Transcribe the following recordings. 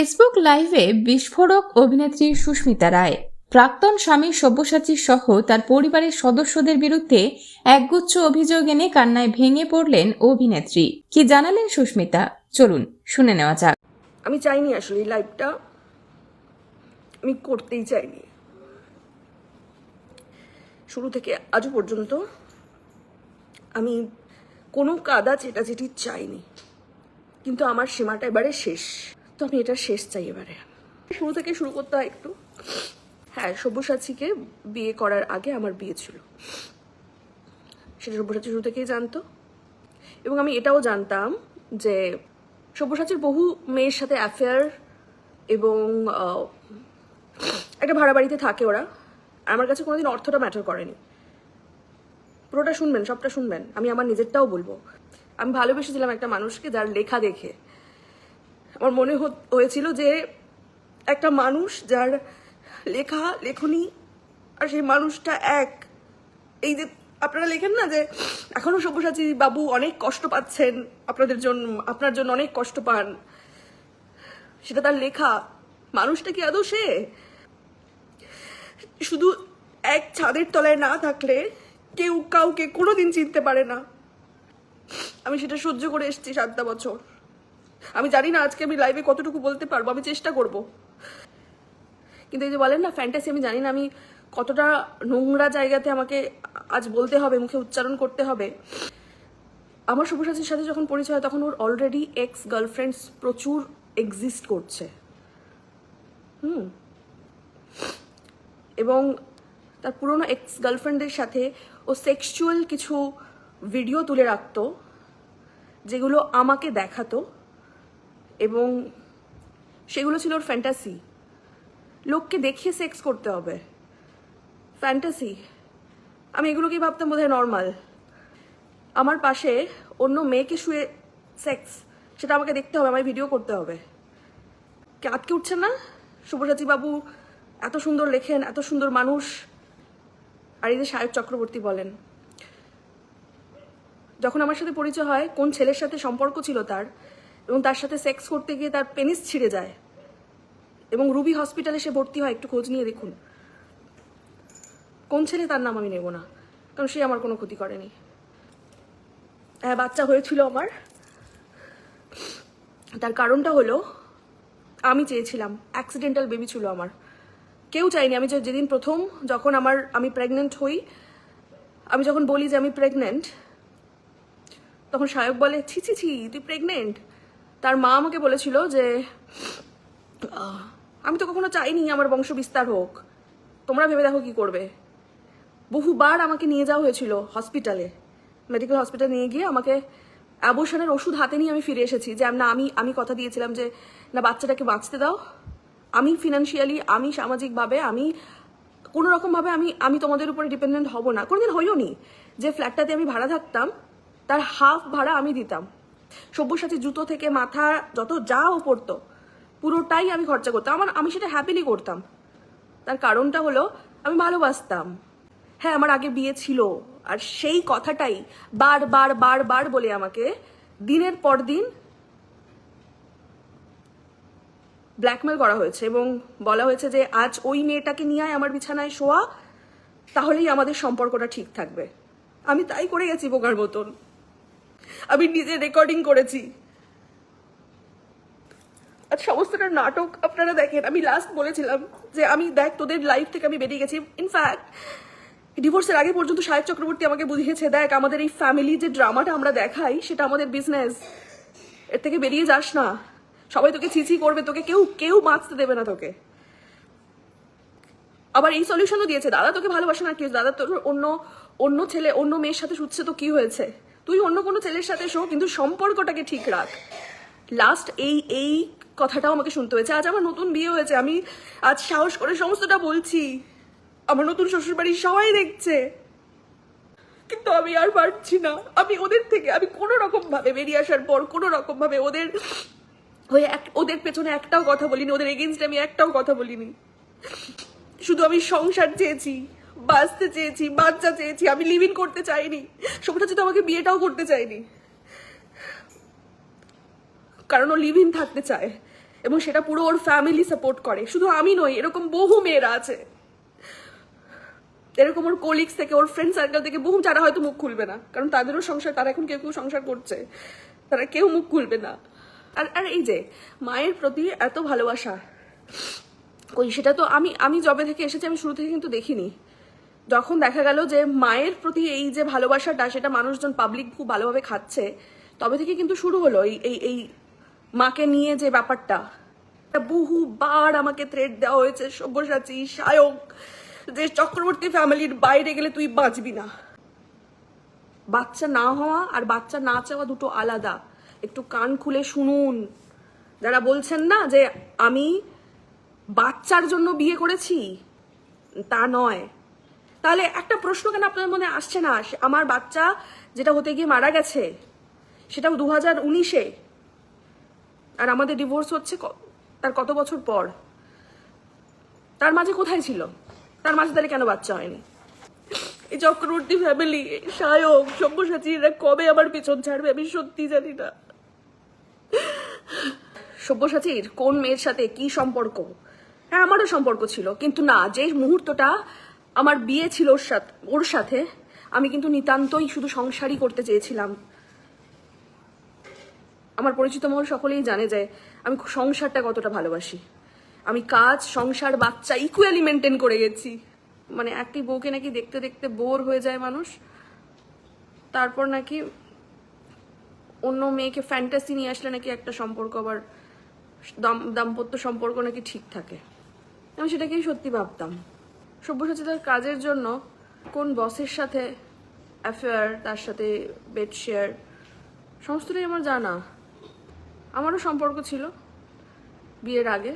Facebook লাইভে বিস্ফোরক অভিনেত্রী সুস্মিতা রায়। প্রাক্তন স্বামী সব্যসাচী সহ তার পরিবারের সদস্যদের বিরুদ্ধে একগুচ্ছ অভিযোগ এনে কান্নায় ভেঙে পড়লেন অভিনেত্রী। কি জানালেন সুস্মিতা, চলুন শুনে নেওয়া যাক। আমি চাইনি আসলে এই লাইভটা, আমি করতেই চাইনি। শুরু থেকে আজও পর্যন্ত আমি কোনো কাদা চেটাচেটি চাইনি, কিন্তু আমার সীমাটা এবারে শেষ। তো আমি এটা শেষ চাই এবারে। শুরু থেকে শুরু করতে হয় একটু। হ্যাঁ, সব্যসাচীকে বিয়ে করার আগে আমার বিয়ে ছিল, সেটা সব্যসাচী শুরু থেকেই জানতো। এবং আমি এটাও জানতাম যে সব্যসাচীর বহু মেয়ের সাথে অ্যাফেয়ার, এবং একটা ভাড়া বাড়িতে থাকে ওরা। আর আমার কাছে কোনোদিন অর্থটা ম্যাটার করেনি। পুরোটা শুনবেন, সবটা শুনবেন, আমি আমার নিজেরটাও বলবো। আমি ভালোবেসেছিলাম একটা মানুষকে যার লেখা দেখে আমার মনে হয়েছিল যে একটা মানুষ যার লেখা লেখনী আর সেই মানুষটা এক। এই যে আপনারা লেখেন না যে এখনো সব্যসাচী বাবু অনেক কষ্ট পাচ্ছেন, আপনার জন্য অনেক কষ্ট পান, সেটা তার লেখা। মানুষটা কি আদৌ সে? শুধু এক ছাদের তলায় না থাকলে কেউ কাউকে কোনোদিন চিনতে পারে না। আমি সেটা সহ্য করে এসেছি 7টা বছর। আমি জানি না আজকে আমি লাইভে কতটুকু বলতে পারবো, আমি চেষ্টা করব। কিন্তু এই যে বলেন না ফ্যান্টাসি, আমি জানি না আমি কতটা নোংরা জায়গাতে আমাকে আজ বলতে হবে, মুখে উচ্চারণ করতে হবে। আমার সব্যসাচীর সাথে যখন পরিচয় হয় তখন ওর অলরেডি এক্স গার্লফ্রেন্ডস প্রচুর এক্সিস্ট করছে। এবং তার পুরনো এক্স গার্লফ্রেন্ডের সাথে ও সেক্সুয়াল কিছু ভিডিও তুলে রাখতো, যেগুলো আমাকে দেখাতো, এবং সেগুলো ছিল ওর ফ্যান্টাসি। লোককে দেখিয়ে সেক্স করতে হবে, ফ্যান্টাসি। আমি এগুলোকেই ভাবতাম বোধহয় নর্মাল। আমার পাশে অন্য মেয়েকে শুয়ে সেক্স, সেটা আমাকে দেখতে হবে, আমায় ভিডিও করতে হবে। কে আটকে উঠছেন না? সব্যসাচী বাবু এত সুন্দর লেখেন, এত সুন্দর মানুষ। আর এই যে সায়ক চক্রবর্তী বলেন, যখন আমার সাথে পরিচয় হয় কোন ছেলের সাথে সম্পর্ক ছিল তার, এবং তার সাথে সেক্স করতে গিয়ে তার পেনিস ছিঁড়ে যায় এবং রুবি হসপিটালে সে ভর্তি হয়, একটু খোঁজ নিয়ে দেখুন কোন ছেলে, তার নাম আমি নেব না, কারণ সে আমার কোনো ক্ষতি করেনি। হ্যাঁ, বাচ্চা হয়েছিল আমার, তার কারণটা হলো আমি চেয়েছিলাম। অ্যাক্সিডেন্টাল বেবি ছিল আমার, কেউ চাইনি। আমি যেদিন প্রথম যখন আমি প্রেগনেন্ট হই, আমি যখন বলি যে আমি প্রেগনেন্ট, তখন সায়ক বলে ছি ছি ছি তুই প্রেগনেন্ট। তার মা আমাকে বলেছিল যে আমি তো কখনো চাইনি আমার বংশ বিস্তার হোক, তোমরা ভেবে দেখো কি করবে। বহুবার আমাকে নিয়ে যাওয়া হয়েছিল হসপিটালে, মেডিকেল হসপিটালে নিয়ে গিয়ে আমাকে অ্যাবর্শনের ওষুধ হাতে নিয়ে আমি ফিরে এসেছি। যে না, আমি কথা দিয়েছিলাম যে না, বাচ্চাটাকে বাঁচতে দাও। আমি ফিনান্সিয়ালি, আমি সামাজিকভাবে, আমি কোনো রকমভাবে আমি তোমাদের উপরে ডিপেন্ডেন্ট হব না। কোনোদিন হইও নি। যে ফ্ল্যাটটাতে আমি ভাড়া থাকতাম তার হাফ ভাড়া আমি দিতাম। সব্যসাচী জুতো থেকে মাথা যত যা ও পড়তো পুরোটাই আমি খরচা করতাম। আমি সেটা হ্যাপিলি করতাম। তার কারণটা হলো আমি ভালোবাসতাম। হ্যাঁ, আমার আগে বিয়ে ছিল, আর সেই কথাটাই বার বলে আমাকে দিনের পর দিন ব্ল্যাকমেল করা হয়েছে, এবং বলা হয়েছে যে আজ ওই মেয়েটাকে নিয়ে আমার বিছানায় শোয়া, তাহলেই আমাদের সম্পর্কটা ঠিক থাকবে। আমি তাই করে গেছি বোকার মতন। আমি নিজে রেকর্ডিং করেছি, আর সমস্তটা নাটক আপনারা দেখেন। আমি লাস্ট বলেছিলাম যে আমি দেখ তোদের লাইফ থেকে আমি বেরিয়ে গেছি। ইনফ্যাক্ট ডিভোর্সের আগে পর্যন্ত সায়ক চক্রবর্তী আমাকে বুঝিয়েছে, দেখ আমাদের এই ফ্যামিলি যে ড্রামাটা আমরা দেখাই সেটা আমাদের বিজনেস, এর থেকে বেরিয়ে যাস না। সবাই তোকে ছিছি করবে, তোকে কেউ বাঁচতে দেবে না তোকে। আবার এই সলিউশনও দিয়েছে, দাদা তোকে ভালোবাসে না, কি দাদা তোর অন্য ছেলে অন্য মেয়ের সাথে শুচ্ছে, তো কি হয়েছে, তুই অন্য কোনো ছেলের সাথে শো, কিন্তু সম্পর্কটাকে ঠিক রাখ। লাস্ট এই কথাটাও আমাকে শুনতে হয়েছে। আজ আমার নতুন বিয়ে হয়েছে, আমি আজ সাহস করে সমস্তটা বলছি, আমার নতুন শ্বশুরবাড়ির সবাই দেখছে, কিন্তু আমি আর পারছি না। আমি ওদের থেকে আমি কোনো রকম ভাবে বেরিয়ে আসার পর কোনো রকম ভাবে ওদের পেছনে একটাও কথা বলিনি, ওদের এগেনস্টে আমি একটাও কথা বলিনি। শুধু আমি সংসার চেয়েছি, বাঁচতে চেয়েছি, বাচ্চা চেয়েছি। আমি লিভ ইন করতে চাইনি। সব্যসাচী তো আমাকে বিয়েটাও করতে চাইনি, কারণ ও লিভ ইন থাকতে চায়। এবং সেটা পুরো ওর ফ্যামিলি সাপোর্ট করে। শুধু আমি নই, এরকম বহু মেয়েরা আছে, এরকম ওর কোলিগস থেকে, ওর ফ্রেন্ড সার্কেল থেকে বহু, যারা হয়তো মুখ খুলবে না, কারণ তাদেরও সংসার, তারা এখন কেউ কেউ সংসার করছে, তারা কেউ মুখ খুলবে না। আর আর এই যে মায়ের প্রতি এত ভালোবাসা, কই সেটা তো আমি জবে থেকে এসেছি, আমি শুরু থেকে কিন্তু দেখিনি। যখন দেখা গেল যে মায়ের প্রতি এই যে ভালোবাসাটা, সেটা মানুষজন পাবলিক খুব ভালোভাবে খাচ্ছে, তবে থেকে কিন্তু শুরু হলো এই এই এই মাকে নিয়ে যে ব্যাপারটা। বহুবার আমাকে থ্রেট দেওয়া হয়েছে, সব্যসাচী, সায়ক, যে চক্রবর্তী ফ্যামিলির বাইরে গেলে তুই বাঁচবি না। বাচ্চা না হওয়া আর বাচ্চা না চাওয়া দুটো আলাদা, একটু কান খুলে শুনুন। যারা বলছেন না যে আমি বাচ্চার জন্য বিয়ে করেছি, তা নয়। তাহলে একটা প্রশ্ন কেন আপনার মনে আসছে না, আমার বাচ্চা যেটা হতে গিয়ে মারা গেছে সেটাও 2019-এ, আর আমাদের ডিভোর্স হচ্ছে তার কত বছর পর? তার মাঝে কোথায় ছিল? তার মাঝে তাহলে কেন বাচ্চা হয়নি? এই চক্রবর্তী ফ্যামিলি, সায়ক, সব্যসাচী, এরা কবে আমার পিছন ছাড়বে আমি সত্যি জানি না। সব্যসাচীর কোন মেয়ের সাথে কি সম্পর্ক? হ্যাঁ, আমারও সম্পর্ক ছিল, কিন্তু না, যে মুহূর্তটা আমার বিয়ে ছিল ওর সাথে, আমি কিন্তু নিতান্তই শুধু সংসারই করতে চেয়েছিলাম। আমার পরিচিত মহল সকলেই জানে যে আমি সংসারটা কতটা ভালোবাসি। আমি কাজ, সংসার, বাচ্চা ইকুয়ালি মেনটেন করে গেছি। মানে একটি বউকে নাকি দেখতে দেখতে বোর হয়ে যায় মানুষ, তারপর নাকি অন্য মেয়েকে ফ্যান্টাসি নিয়ে আসলে নাকি একটা সম্পর্ক আবার দাম্পত্য সম্পর্ক নাকি ঠিক থাকে। আমি সেটাকেই সত্যি ভাবতাম। সব্যসাচী তার কাজের জন্য কোন বসের সাথে অ্যাফেয়ার, তার সাথে বেড শেয়ার, সমস্তটাই আমার জানা। আমারও সম্পর্ক ছিল বিয়ের আগে।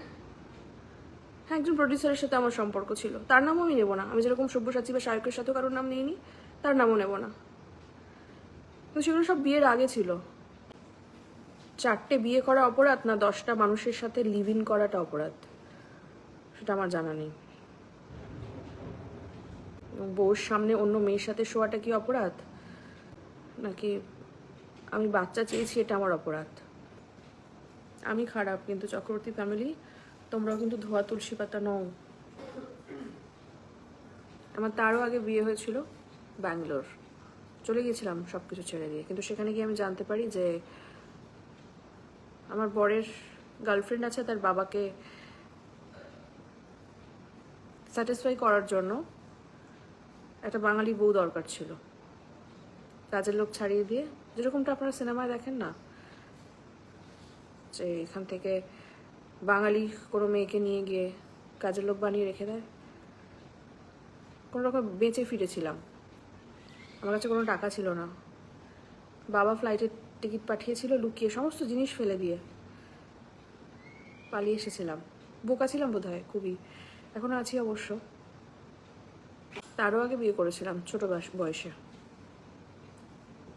হ্যাঁ, একজন প্রডিউসারের সাথে আমার সম্পর্ক ছিল, তার নামও আমি নেবো না। আমি যেরকম সব্যসাচী বা সায়কের সাথেও কারোর নাম নিইনি, তার নামও নেব না। কিন্তু সেগুলো সব বিয়ের আগে ছিল। 4টে বিয়ে করা অপরাধ না 10টা মানুষের সাথে লিভ ইন করাটা অপরাধ, সেটা আমার জানা নেই। বউর সামনে অন্য মেয়ের সাথে শোয়াটা কি অপরাধ? নাকি আমি বাচ্চা চেয়েছি এটা আমার অপরাধ? আমি খারাপ, কিন্তু চক্রবর্তী ফ্যামিলি তোমরাও কিন্তু ধোয়া তুলসী পাতা নও। আমার তারও আগে বিয়ে হয়েছিল ব্যাঙ্গালোর, চলে গিয়েছিলাম সব কিছু ছেড়ে দিয়ে, কিন্তু সেখানে গিয়ে আমি জানতে পারি যে আমার বরের গার্লফ্রেন্ড আছে, তার বাবাকে স্যাটিসফাই করার জন্য একটা বাঙালি বউ দরকার ছিল। কাজের লোক ছাড়িয়ে দিয়ে, যেরকমটা আপনারা সিনেমায় দেখেন না, যে এখান থেকে বাঙালি কোনো মেয়েকে নিয়ে গিয়ে কাজের লোক বানিয়ে রেখে দেয়। কোনো রকম বেঁচে ফিরেছিলাম, আমার কাছে কোনো টাকা ছিল না। বাবা ফ্লাইটের টিকিট পাঠিয়েছিল লুকিয়ে, সমস্ত জিনিস ফেলে দিয়ে পালিয়ে এসেছিলাম। বোকা ছিলাম বোধহয় খুবই, এখনো আছি অবশ্য। তারও আগে বিয়ে করেছিলাম ছোট বয়সে।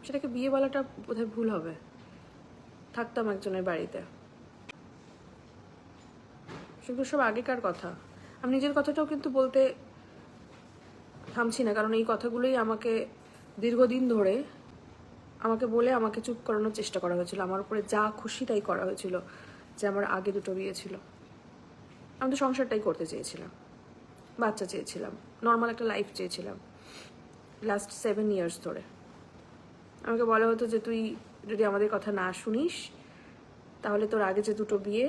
সেটাকে বিয়ে বলাটা বোধহয় ভুল হবে। থাকতাম একজনের বাড়িতে, সেগুলো সব আগেকার কথা। আমি নিজের কথাটাও কিন্তু বলতে থামছি না, কারণ এই কথাগুলোই আমাকে দীর্ঘদিন ধরে আমাকে বলে আমাকে চুপ করানোর চেষ্টা করা হয়েছিল। আমার উপরে যা খুশি তাই করা হয়েছিল, যে আমার আগে 2টো বিয়ে ছিল। আমি তো সংসারটাই করতে চেয়েছিলাম, বাচ্চা চেয়েছিলাম, নর্মাল একটা লাইফ চেয়েছিলাম। লাস্ট 7 ইয়ার্স ধরে আমাকে বলা হতো যে তুই যদি আমাদের কথা না শুনিস তাহলে তোর আগে যে 2টো বিয়ে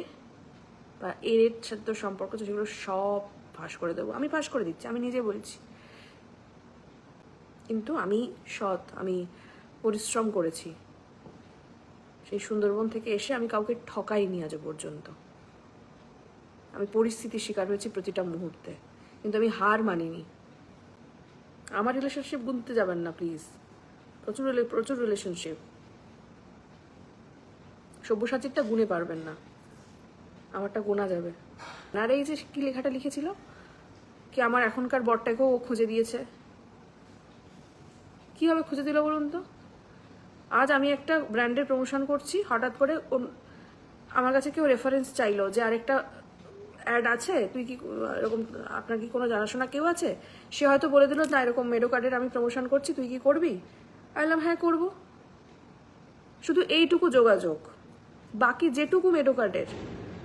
বা এর সাথে তোর সম্পর্ক, সেগুলো সব ফাঁস করে দেবো। আমি ফাঁস করে দিচ্ছি, আমি নিজে বলছি। কিন্তু আমি সৎ, আমি পরিশ্রম করেছি। সেই সুন্দরবন থেকে এসে আমি কাউকে ঠকাইনি আজ পর্যন্ত। আমি পরিস্থিতির শিকার হয়েছি প্রতিটা মুহূর্তে, কিন্তু আমি হার মানিনি। আমার রিলেশনশিপ গুনতে যাবেন না প্লিজ, প্রচুর রিলেশনশিপ। সব্যসাচীরটা গুনে পারবেন না, আমারটা গোনা যাবে। আর এই যে কি লেখাটা লিখেছিল, কি আমার এখনকার বরটাকেও ও খুঁজে দিয়েছে। কীভাবে খুঁজে দিল বলুন তো? আজ আমি একটা ব্র্যান্ডের প্রমোশন করছি, হঠাৎ করে আমার কাছে কেউ রেফারেন্স চাইলো যে আরেকটা অ্যাড আছে, তুই কি এরকম, আপনার কি কোনো জানাশোনা কেউ আছে? সে হয়তো বলে দিল না এরকম মেডোকার্ডের আমি প্রমোশন করছি, তুই কি করবি? বললাম হ্যাঁ করব। শুধু এইটুকু যোগাযোগ, বাকি যেটুকু মেডোকার্ডের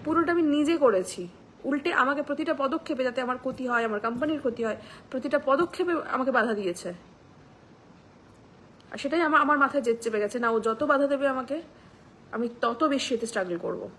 পুরোটা আমি নিজে করেছি। উল্টে আমাকে প্রতিটা পদক্ষেপে, যাতে আমার ক্ষতি হয়, আমার কোম্পানির ক্ষতি হয়, প্রতিটা পদক্ষেপে আমাকে বাধা দিয়েছে। আর সেটাই আমার মাথায় জেদ চেপে গেছে, না ও যত বাধা দেবে আমাকে, আমি তত বেশি এতে স্ট্রাগল করবো।